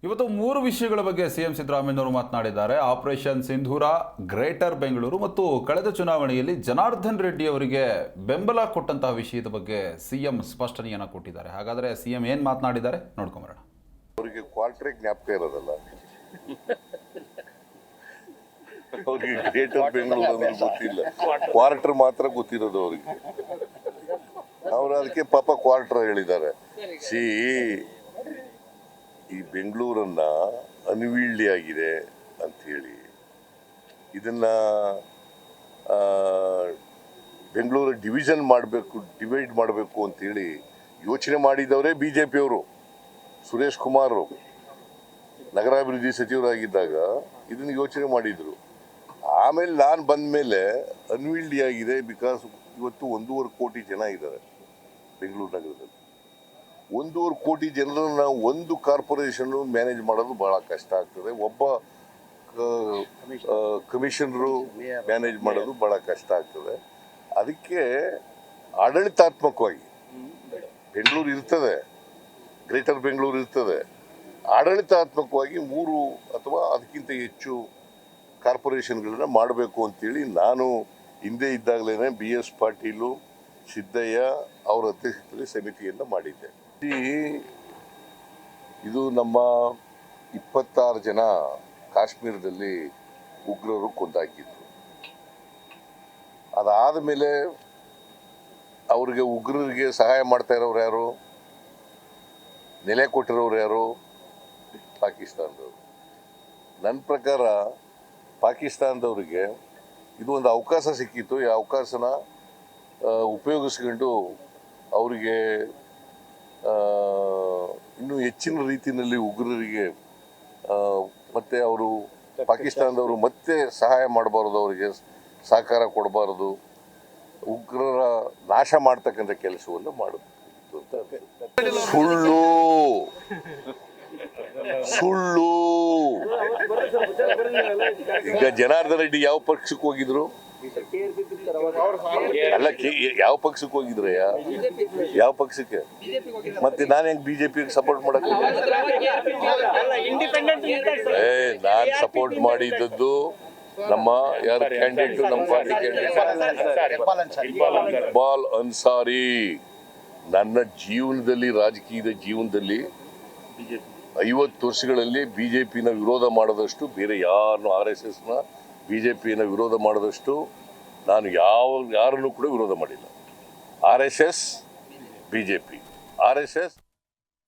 ಇವತ್ತು ಮೂರು ವಿಷಯಗಳ ಬಗ್ಗೆ ಸಿಎಂ ಸಿದ್ದರಾಮಯ್ಯನವರು ಮಾತನಾಡಿದ್ದಾರೆ. ಆಪರೇಷನ್ ಸಿಂಧೂರ, ಗ್ರೇಟರ್ ಬೆಂಗಳೂರು ಮತ್ತು ಕಳೆದ ಚುನಾವಣೆಯಲ್ಲಿ ಜನಾರ್ದನ್ ರೆಡ್ಡಿ ಅವರಿಗೆ ಬೆಂಬಲ ಕೊಟ್ಟಂತಹ ವಿಷಯದ ಬಗ್ಗೆ ಸಿಎಂ ಸ್ಪಷ್ಟನೆಯನ್ನು ಕೊಟ್ಟಿದ್ದಾರೆ. ಹಾಗಾದರೆ ಸಿಎಂ ಏನು ಮಾತನಾಡಿದ್ದಾರೆ ನೋಡ್ಕೊಂಬರೋಣ. ಅವರಿಗೆ ಕ್ವಾರ್ಟರ್ ಜ್ಞಾಪಕ ಇರೋದಲ್ಲ, ಅವರಿಗೆ ಗ್ರೇಟರ್ ಬೆಂಗಳೂರು ಅಂದ್ರೆ ಗೊತ್ತಿಲ್ಲ, ಕ್ವಾರ್ಟರ್ ಮಾತ್ರ ಗೊತ್ತಿರೋದು ಅವರಿಗೆ. ಅವರು ಅದಕ್ಕೆ ಪಾಪ ಕ್ವಾರ್ಟರ್ ಹೇಳಿದ್ದಾರೆ. ಈ ಬೆಂಗಳೂರನ್ನ ಅನ್ವೀಲ್ಡಿ ಆಗಿದೆ ಅಂತ ಹೇಳಿ ಇದನ್ನ ಬೆಂಗಳೂರು ಡಿವೈಡ್ ಮಾಡಬೇಕು ಅಂತೇಳಿ ಯೋಚನೆ ಮಾಡಿದವರೇ ಬಿಜೆಪಿಯವರು. ಸುರೇಶ್ ಕುಮಾರ್ ನಗರಾಭಿವೃದ್ಧಿ ಸಚಿವರಾಗಿದ್ದಾಗ ಇದನ್ನ ಯೋಚನೆ ಮಾಡಿದ್ರು. ಆಮೇಲೆ ನಾನು ಬಂದ ಮೇಲೆ ಅನ್ವೀಲ್ಡಿ ಆಗಿದೆ. ಬಿಕಾಸ್ ಇವತ್ತು 1.5 ಕೋಟಿ ಜನ ಇದ್ದಾರೆ ಬೆಂಗಳೂರು ನಗರದಲ್ಲಿ. 1.5 ಕೋಟಿ ಜನರನ್ನ ಒಂದು ಕಾರ್ಪೊರೇಷನ್ ಮ್ಯಾನೇಜ್ ಮಾಡೋದು ಬಹಳ ಕಷ್ಟ ಆಗ್ತದೆ. ಒಬ್ಬ ಕಮಿಷನರು ಮ್ಯಾನೇಜ್ ಮಾಡೋದು ಬಹಳ ಕಷ್ಟ ಆಗ್ತದೆ. ಅದಕ್ಕೆ ಆಡಳಿತಾತ್ಮಕವಾಗಿ ಬೆಂಗಳೂರು ಇರ್ತದೆ, ಗ್ರೇಟರ್ ಬೆಂಗಳೂರು ಇರ್ತದೆ. ಆಡಳಿತಾತ್ಮಕವಾಗಿ 3 ಅಥವಾ ಅದಕ್ಕಿಂತ ಹೆಚ್ಚು ಕಾರ್ಪೊರೇಷನ್ಗಳನ್ನ ಮಾಡಬೇಕು ಅಂತೇಳಿ ನಾನು ಹಿಂದೆ ಇದ್ದಾಗಲೇ BS ಪಾಟೀಲು, ಸಿದ್ದಯ್ಯ ಅವರ ಅಧ್ಯಕ್ಷತೆಯಲ್ಲಿ ಸಮಿತಿಯನ್ನು ಮಾಡಿದ್ದೆ. ಇದು ನಮ್ಮ 26 ಜನ ಕಾಶ್ಮೀರದಲ್ಲಿ ಉಗ್ರರು ಕೊಂದಾಕಿದ್ರು. ಅದಾದ ಮೇಲೆ ಅವ್ರಿಗೆ ಉಗ್ರರಿಗೆ ಸಹಾಯ ಮಾಡ್ತಾ ಇರೋರು ಯಾರು, ನೆಲೆ ಕೊಟ್ಟಿರೋರು ಯಾರು, ಪಾಕಿಸ್ತಾನದವರು. ನನ್ನ ಪ್ರಕಾರ ಪಾಕಿಸ್ತಾನದವರಿಗೆ ಇದು ಒಂದು ಅವಕಾಶ ಸಿಕ್ಕಿತ್ತು. ಈ ಅವಕಾಶನ ಉಪಯೋಗಿಸ್ಕೊಂಡು ಅವರಿಗೆ ಇನ್ನೂ ಹೆಚ್ಚಿನ ರೀತಿಯಲ್ಲಿ ಉಗ್ರರಿಗೆ ಮತ್ತೆ ಅವರು ಪಾಕಿಸ್ತಾನದವರು ಮತ್ತೆ ಸಹಾಯ ಮಾಡಬಾರದು, ಅವರಿಗೆ ಸಹಕಾರ ಕೊಡಬಾರದು, ಉಗ್ರರ ನಾಶ ಮಾಡ್ತಕ್ಕಂಥ ಕೆಲಸವನ್ನು ಮಾಡಬೇಕು ಅಂತ. ಸುಳ್ಳು. ಈಗ ಜನಾರ್ದನ್ ರೆಡ್ಡಿ ಯಾವ ಪಕ್ಷಕ್ಕೆ ಹೋಗಿದ್ರು? ಅಲ್ಲ, ಯಾವ ಪಕ್ಷಕ್ಕೆ ಹೋಗಿದ್ರ? ಯಾವ ಪಕ್ಷಕ್ಕೆ? ಮತ್ತೆ ನಾನು ಹೆಂಗ್ ಬಿಜೆಪಿ ಸಪೋರ್ಟ್ ಮಾಡಕ್? ನಾನ್ ಸಪೋರ್ಟ್ ಮಾಡಿದ್ದದ್ದು ನಮ್ಮ ಯಾರ ಕ್ಯಾಂಡಿಡೇಟ್, ನಮ್ಮ ಪಾರ್ಟಿ ಕ್ಯಾಂಡಿಡೇಟ್ ಇಕ್ಬಾಲ್ ಅನ್ಸಾರಿ. ನನ್ನ ಜೀವನದಲ್ಲಿ, ರಾಜಕೀಯದ ಜೀವನದಲ್ಲಿ 50 ವರ್ಷಗಳಲ್ಲಿ ಬಿಜೆಪಿನ ವಿರೋಧ ಮಾಡೋದಷ್ಟು ಬೇರೆ ಯಾರನ್ನು, RSSನ ಬಿಜೆಪಿನ ವಿರೋಧ ಮಾಡೋದಷ್ಟು ನಾನು ಯಾರನ್ನು ಕೂಡ ವಿರೋಧ ಮಾಡಿಲ್ಲ. RSS, BJP, RSS